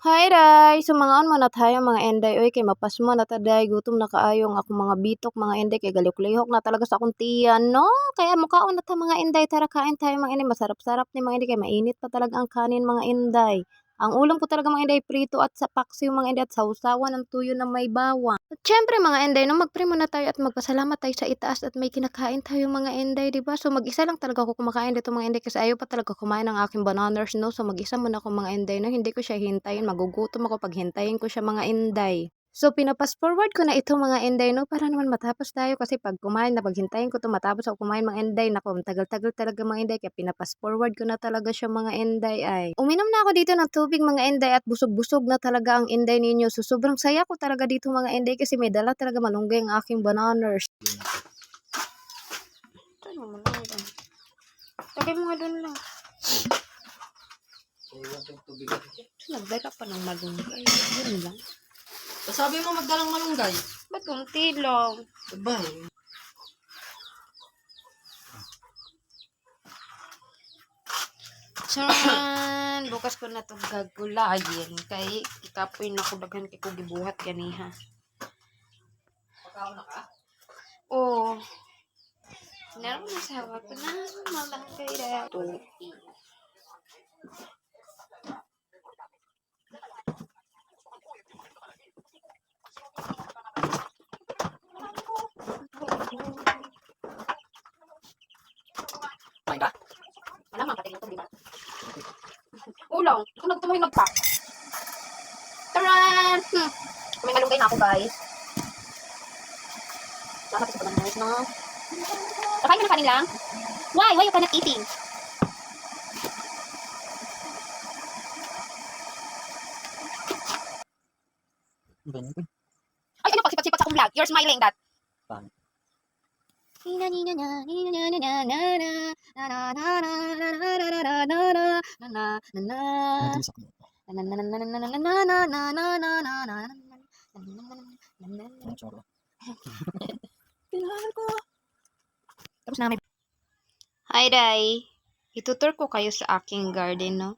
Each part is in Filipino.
Hi day! Sumangaon man na tayo mga enday oy kay mapasma na ta day gutom na kaayo ang akong mga bitok mga enday kay galihok-lihok na talaga sa akong tiyan no. Kaya mukaon na ta mga enday tara kain tayo mga enday masarap-sarap ni mga enday kay mainit pa talaga ang kanin mga enday. Ang ulam ko talaga mga enday prito at sa paksiw mga enday at sausawan ng tuyo na may bawang. At syempre mga enday no magprimo na tayo at magpasalamat tayo sa itaas at may kinakain tayo mga enday di ba? So mag-isa lang talaga ako kumakain dito mga enday kasi ayaw pa talaga kumain ng aking bananas no. So mag-isa muna ako mga enday no hindi ko siya hintayin magugutom ako pag hintayin ko siya mga enday. So pinapas forward ko na ito mga enday no para naman matapos tayo kasi pag kumain na paghintayin ko to matapos ako kumain mga enday nako tagal-tagal talaga mga enday kaya pinapas forward ko na talaga siya mga enday ay. Uminom na ako dito ng tubig mga enday at busog-busog na talaga ang enday ninyo. So sobrang saya ko talaga dito mga enday kasi may dala talaga malunggay ang aking bananas. Saan mo malunggay? Lagay mo nga doon lang. Nagdala pa ng malunggay. Yun lang. Sabi mo magdalang malunggay. Ba't kunti lang? Sabay. Charan! Bukas ko na ito gagulayin. Kay ikapoy na ko daghan kay ko gibuhat ganiha. Pagkaon na ka? Oo. Naroon na sawa ko na malunggay dahil. Tupi. Kain ka? Wala man kating ito, di ba? Ulang. Ito nagtumoy nagpak. Taran! May malunggay na ako, guys. Lahat sa bananas, no? Nakain ka na kanin lang? Why? Why you cannot eating? Ay, ano pag sipat-sipat sa akong vlog? You're smiling that. Paano? Natusak mo. Ang tsura. Pinahal ko. Tapos na may... Hi, Day. Itutur ko kayo sa aking garden, no?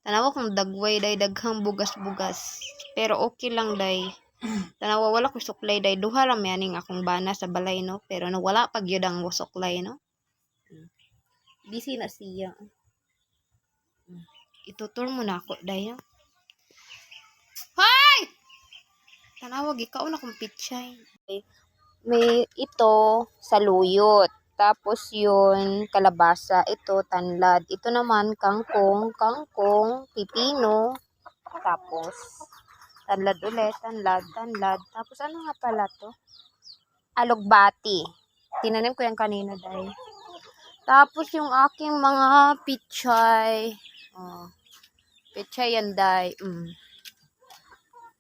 Tanawa kong dagway, Day, daghang bugas-bugas. Pero okay lang, Day. Tanawa wala ko suklay, Day. Duha lang yaning akong bana sa balay, no? Pero nawala pag yun ang suklay, no? Busy na siya. Itutur mo na ako, Day, no? Hoy! Tanawag, ikaw na kong pichay. May ito saluyot. Tapos yun, kalabasa. Ito, tanlad. Ito naman, kangkong, pipino. Tapos, tanlad ulit, tanlad. Tapos, ano nga pala to? Alugbati. Tinanim ko yan kanina, Day. Tapos, yung aking mga pichay. Oh, pichay yan, Day.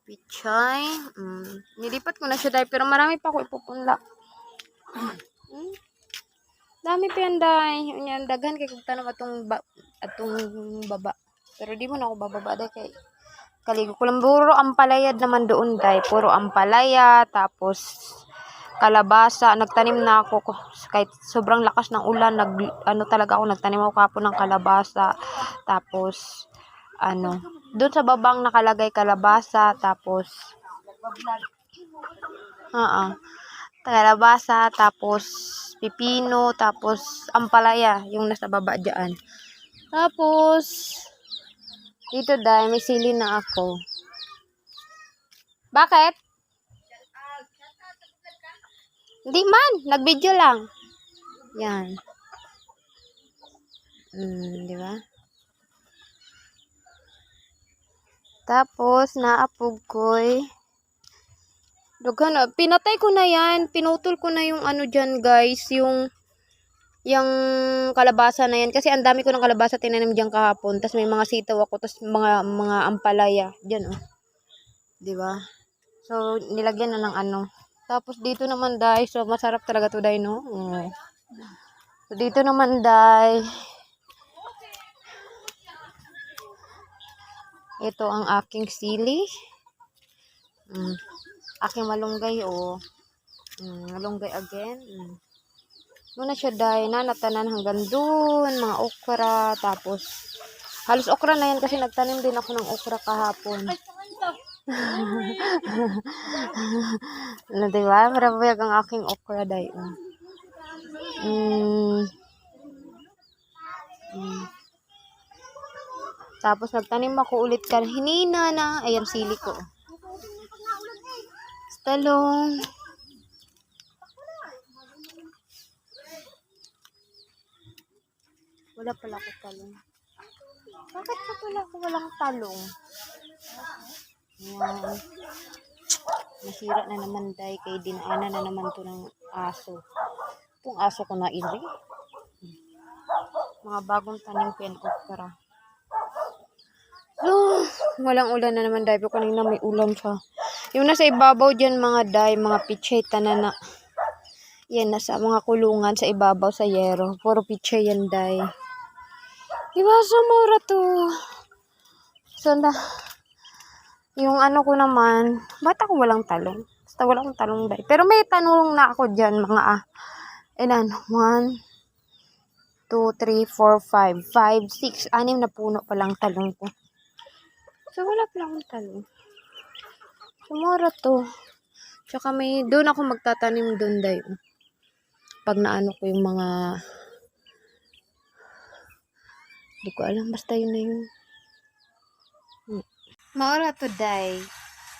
Pichay. Nilipat ko na siya, Day. Pero marami pa ako ipupunla. Dami pa yan, Day. Yan, daghan kay kung tanong atong baba. Pero di mo na ako bababa, Day. Kay kaligo ko lang. Puro ampalayad naman doon, Day. Puro ampalaya. Tapos, kalabasa. Nagtanim na ako. Kahit sobrang lakas ng ulan. Talaga ako. Nagtanim ako kapon ng kalabasa. Tapos, doon sa babang nakalagay kalabasa. Tapos, kalabasa, tapos pipino, tapos ampalaya, yung nasa baba dyan. Tapos, dito dahil may sili na ako. Bakit? Hindi man, nag-video lang. Yan. Di ba? Tapos, naapog ko'y pinatay ko na yan. Pinutol ko na yung dyan, guys. Yung kalabasa na yan. Kasi ang dami ko ng kalabasa tinanim dyan kahapon. Tapos may mga sitaw ako. Tapos mga ampalaya. Dyan, oh. Diba? So, nilagyan na ng Tapos dito naman, guys. So, masarap talaga to, day, no? So, dito naman, guys. Ito ang aking sili. Aking malunggay, oh. Malunggay again. Muna siya, day, natanan hanggang dun, mga okra, tapos Halos okra na yan kasi nagtanim din ako ng okra kahapon. Ano, diba? Marabuyag ang aking okra, day. Tapos nagtanim ako ulit hinina na. Ayan, sili ko. Talong. Wala pala ako talong. Bakit ka pala ako walang talong? Ayan. Nasira na naman dahil kay dinaanan na naman to ng aso. Itong aso ko na iri. Mga bagong tanim ko yan okra. Walang ulan na naman dahil kanina may ulan siya. Yung nasa ibabaw dyan mga day, mga pichay tanana. Yan, nasa mga kulungan sa ibabaw sa yero. Puro pichay yan day. Diba, sumura to. So, yung ano ko naman, ba't ako walang talong? Basta walang talong day. Pero may tanong na ako dyan, mga, ilan? 1, 2, 3, 4, 5, 5, 6, 6 na puno palang talong ko. So, wala palang talong. Sumura to. Tsaka may, doon ako magtatanim doon day. Pag naano ko yung mga, hindi ko alam, basta yun na yun. Maura to day.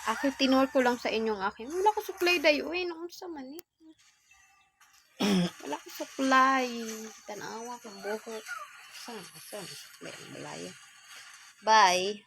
Aking tinur ko lang sa inyong akin. Wala ko supply day. Uy, naunsa man eh. Wala ko supply. Tanawa ko buhok. Saan supply? Malaya. Bye.